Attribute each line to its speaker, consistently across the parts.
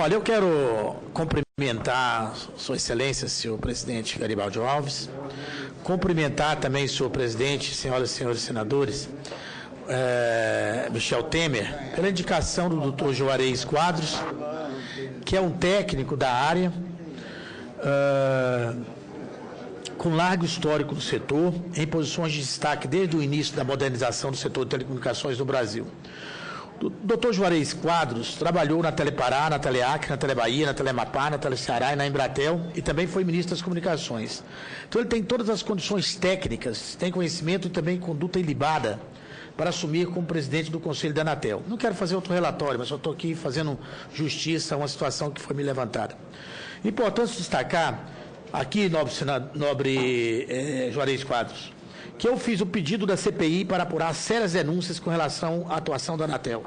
Speaker 1: Olha, eu quero cumprimentar Sua Excelência, senhor presidente Garibaldi Alves, cumprimentar também o senhor presidente, senhoras e senhores senadores, Michel Temer, pela indicação do Dr. Juarez Quadros, que é um técnico da área, com largo histórico no setor, em posições de destaque desde o início da modernização do setor de telecomunicações no Brasil. O Dr. Juarez Quadros trabalhou na Telepará, na Teleacre, na Telebahia, na Telemapar, na Teleceará e na Embratel e também foi ministro das Comunicações. Então ele tem todas as condições técnicas, tem conhecimento e também conduta ilibada para assumir como presidente do Conselho da Anatel. Não quero fazer outro relatório, mas só estou aqui fazendo justiça a uma situação que foi me levantada. Importante destacar aqui, nobre Juarez Quadros, que eu fiz o pedido da CPI para apurar sérias denúncias com relação à atuação da Anatel.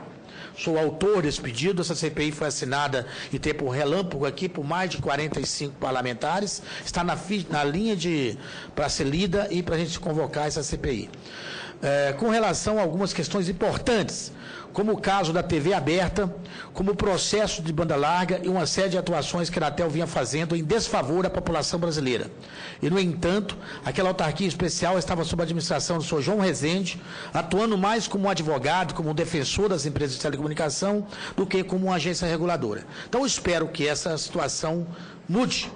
Speaker 1: Sou autor desse pedido, essa CPI foi assinada em tempo relâmpago aqui por mais de 45 parlamentares, está na linha para ser lida e para a gente convocar essa CPI. Com relação a algumas questões importantes, como o caso da TV aberta, como o processo de banda larga e uma série de atuações que a Anatel vinha fazendo em desfavor da população brasileira. E, no entanto, aquela autarquia especial estava sob a administração do senhor João Rezende, atuando mais como um advogado, como um defensor das empresas de telecomunicação, do que como uma agência reguladora. Então, eu espero que essa situação mude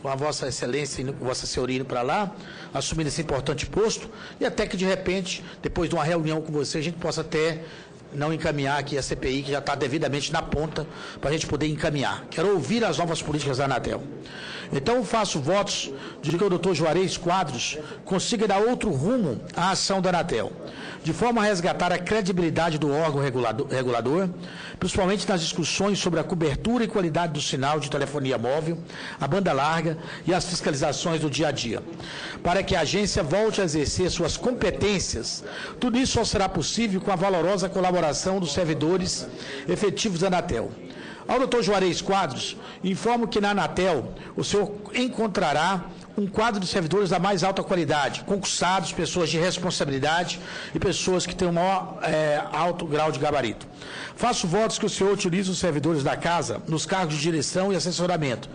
Speaker 1: com a Vossa Excelência e Vossa Senhoria indo para lá, assumindo esse importante posto, e até que, de repente, depois de uma reunião com você, a gente possa até não encaminhar aqui a CPI, que já está devidamente na ponta, para a gente poder encaminhar. Quero ouvir as novas políticas da Anatel. Então, faço votos de que o doutor Juarez Quadros consiga dar outro rumo à ação da Anatel, de forma a resgatar a credibilidade do órgão regulador, principalmente nas discussões sobre a cobertura e qualidade do sinal de telefonia móvel, a banda larga e as fiscalizações do dia a dia. Para que a agência volte a exercer suas competências, tudo isso só será possível com a valorosa colaboração dos servidores efetivos da Anatel. Ao doutor Juarez Quadros, informo que na Anatel o senhor encontrará um quadro de servidores da mais alta qualidade, concursados, pessoas de responsabilidade e pessoas que têm um maior alto grau de gabarito. Faço votos que o senhor utilize os servidores da casa nos cargos de direção e assessoramento,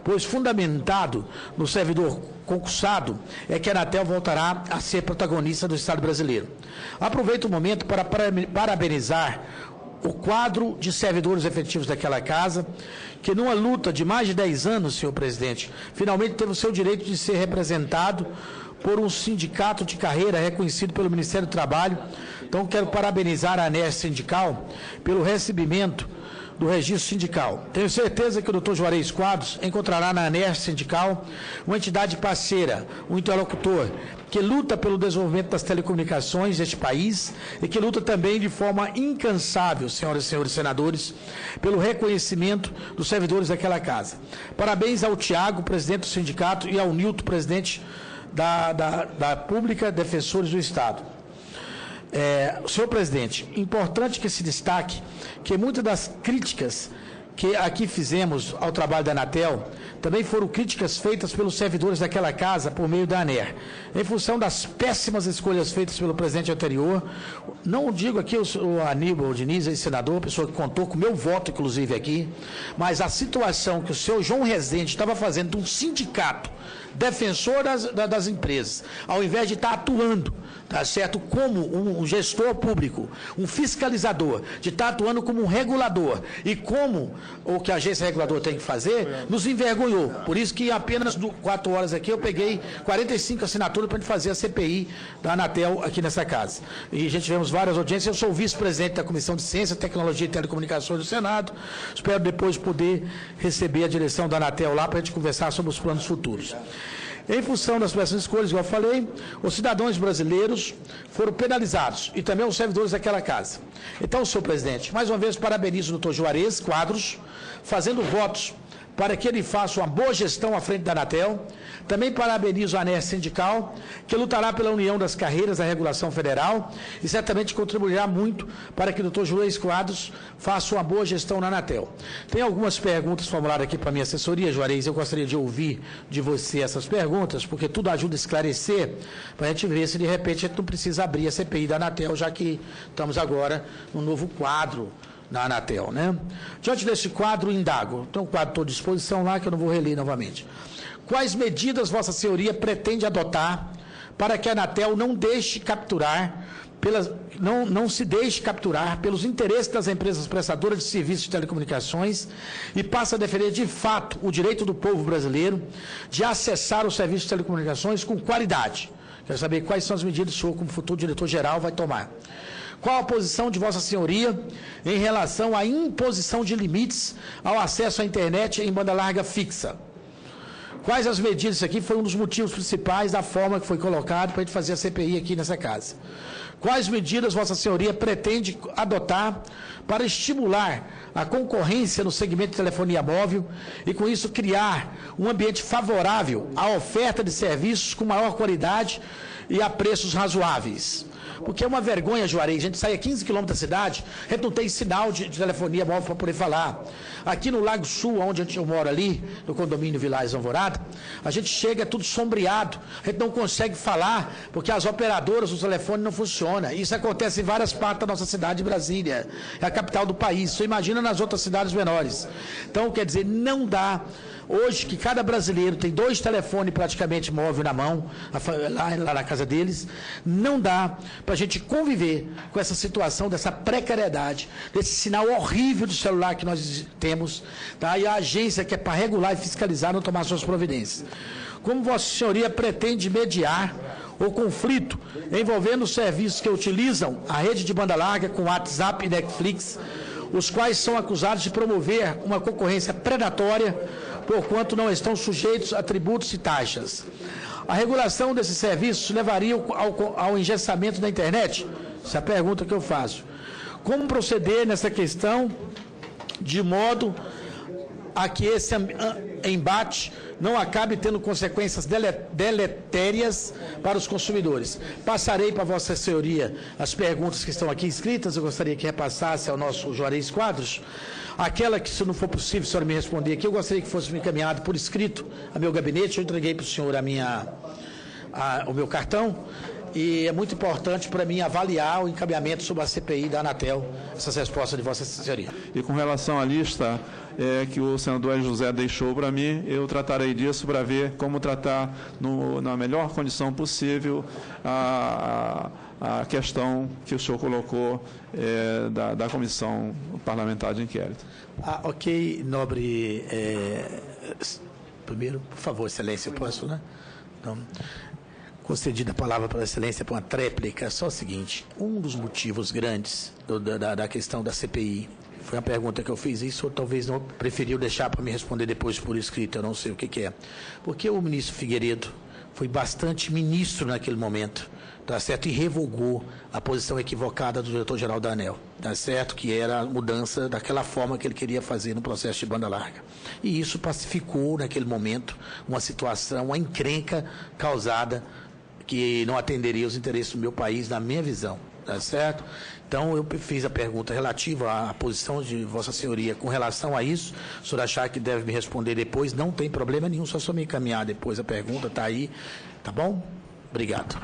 Speaker 1: pois fundamentado no servidor concursado é que a Anatel voltará a ser protagonista do Estado brasileiro. Aproveito o momento para parabenizar o quadro de servidores efetivos daquela casa, que numa luta de mais de 10 anos, senhor presidente, finalmente teve o seu direito de ser representado por um sindicato de carreira reconhecido pelo Ministério do Trabalho. Então, quero parabenizar a ANER Sindical pelo recebimento do registro sindical. Tenho certeza que o doutor Juarez Quadros encontrará na ANER Sindical uma entidade parceira, um interlocutor, que luta pelo desenvolvimento das telecomunicações deste país e que luta também de forma incansável, senhoras e senhores senadores, pelo reconhecimento dos servidores daquela casa. Parabéns ao Tiago, presidente do sindicato, e ao Nilton, presidente da Pública Defensores do Estado. Senhor presidente, importante que se destaque que muitas das críticas que aqui fizemos ao trabalho da Anatel também foram críticas feitas pelos servidores daquela casa por meio da ANER. Em função das péssimas escolhas feitas pelo presidente anterior, não digo aqui o Aníbal Diniz, senador, pessoa que contou com o meu voto, inclusive, aqui, mas a situação que o senhor João Rezende estava fazendo de um sindicato defensor das empresas, ao invés de estar atuando, tá certo, como um gestor público, um fiscalizador, de estar atuando como um regulador, e como o que a agência reguladora tem que fazer, nos envergonhou. Por isso que apenas 4 horas aqui eu peguei 45 assinaturas para a gente fazer a CPI da Anatel aqui nessa casa. E a gente tivemos várias audiências. Eu sou o vice-presidente da Comissão de Ciência, Tecnologia e Telecomunicações do Senado. Espero depois poder receber a direção da Anatel lá para a gente conversar sobre os planos futuros. Em função das péssimas escolhas, igual eu falei, os cidadãos brasileiros foram penalizados e também os servidores daquela casa. Então, senhor presidente, mais uma vez parabenizo o doutor Juarez Quadros, fazendo votos para que ele faça uma boa gestão à frente da Anatel. Também parabenizo a ANER Sindical, que lutará pela união das carreiras da regulação federal e certamente contribuirá muito para que o doutor Juarez Quadros faça uma boa gestão na Anatel. Tem algumas perguntas formuladas aqui para a minha assessoria, Juarez, eu gostaria de ouvir de você essas perguntas, porque tudo ajuda a esclarecer, para a gente ver se de repente a gente não precisa abrir a CPI da Anatel, já que estamos agora num novo quadro na Anatel, né? Diante desse quadro, indago. Tem um quadro todo à disposição lá que eu não vou reler novamente. Quais medidas Vossa Senhoria pretende adotar para que a Anatel não se deixe capturar pelos interesses das empresas prestadoras de serviços de telecomunicações e passe a defender de fato o direito do povo brasileiro de acessar os serviços de telecomunicações com qualidade? Quero saber quais são as medidas que o senhor, como futuro diretor-geral, vai tomar. Qual a posição de Vossa Senhoria em relação à imposição de limites ao acesso à internet em banda larga fixa? Quais as medidas? Isso aqui foi um dos motivos principais da forma que foi colocado para a gente fazer a CPI aqui nessa casa. Quais medidas Vossa Senhoria pretende adotar para estimular a concorrência no segmento de telefonia móvel e, com isso, criar um ambiente favorável à oferta de serviços com maior qualidade e a preços razoáveis? Porque é uma vergonha, Juarez, a gente sai a 15 quilômetros da cidade, a gente não tem sinal de telefonia móvel para poder falar. Aqui no Lago Sul, onde eu moro ali, no condomínio Vilares Alvorada, a gente chega tudo sombreado, a gente não consegue falar, porque as operadoras do telefone não funcionam. Isso acontece em várias partes da nossa cidade de Brasília, é a capital do país. Você imagina nas outras cidades menores. Então, quer dizer, não dá. Hoje, que cada brasileiro tem 2 telefones praticamente móveis na mão, lá na casa deles, não dá para a gente conviver com essa situação, dessa precariedade, desse sinal horrível de celular que nós temos, tá? E a agência que é para regular e fiscalizar não tomar suas providências. Como Vossa Senhoria pretende mediar o conflito envolvendo os serviços que utilizam a rede de banda larga com WhatsApp e Netflix, os quais são acusados de promover uma concorrência predatória, porquanto não estão sujeitos a tributos e taxas? A regulação desses serviços levaria ao engessamento da internet? Essa é a pergunta que eu faço. Como proceder nessa questão de modo a que esse embate não acabe tendo consequências deletérias para os consumidores? Passarei para Vossa Senhoria as perguntas que estão aqui escritas, eu gostaria que repassasse ao nosso Juarez Quadros. Aquela que, se não for possível, a senhora me responder aqui, eu gostaria que fosse me encaminhado por escrito a meu gabinete. Eu entreguei para o senhor o meu cartão, e é muito importante para mim avaliar o encaminhamento sobre a CPI da Anatel, essas respostas de Vossa Senhoria.
Speaker 2: E com relação à lista que o senador José deixou para mim, eu tratarei disso para ver como tratar na melhor condição possível a questão que o senhor colocou da comissão parlamentar de inquérito.
Speaker 1: Ok, nobre. Primeiro, por favor, excelência, eu posso, né? Então, concedida a palavra para a excelência para uma tréplica, só o seguinte: um dos motivos grandes da questão da CPI, foi uma pergunta que eu fiz, isso ou talvez não preferiu deixar para me responder depois por escrito, eu não sei o que é. Porque o ministro Figueiredo foi bastante ministro naquele momento, tá certo? E revogou a posição equivocada do diretor-geral da ANEEL, tá certo? Que era a mudança daquela forma que ele queria fazer no processo de banda larga. E isso pacificou, naquele momento, uma situação, uma encrenca causada que não atenderia os interesses do meu país, na minha visão, tá certo? Então, eu fiz a pergunta relativa à posição de Vossa Senhoria com relação a isso. Se o senhor achar que deve me responder depois, não tem problema nenhum, só me encaminhar depois a pergunta, está aí, tá bom? Obrigado.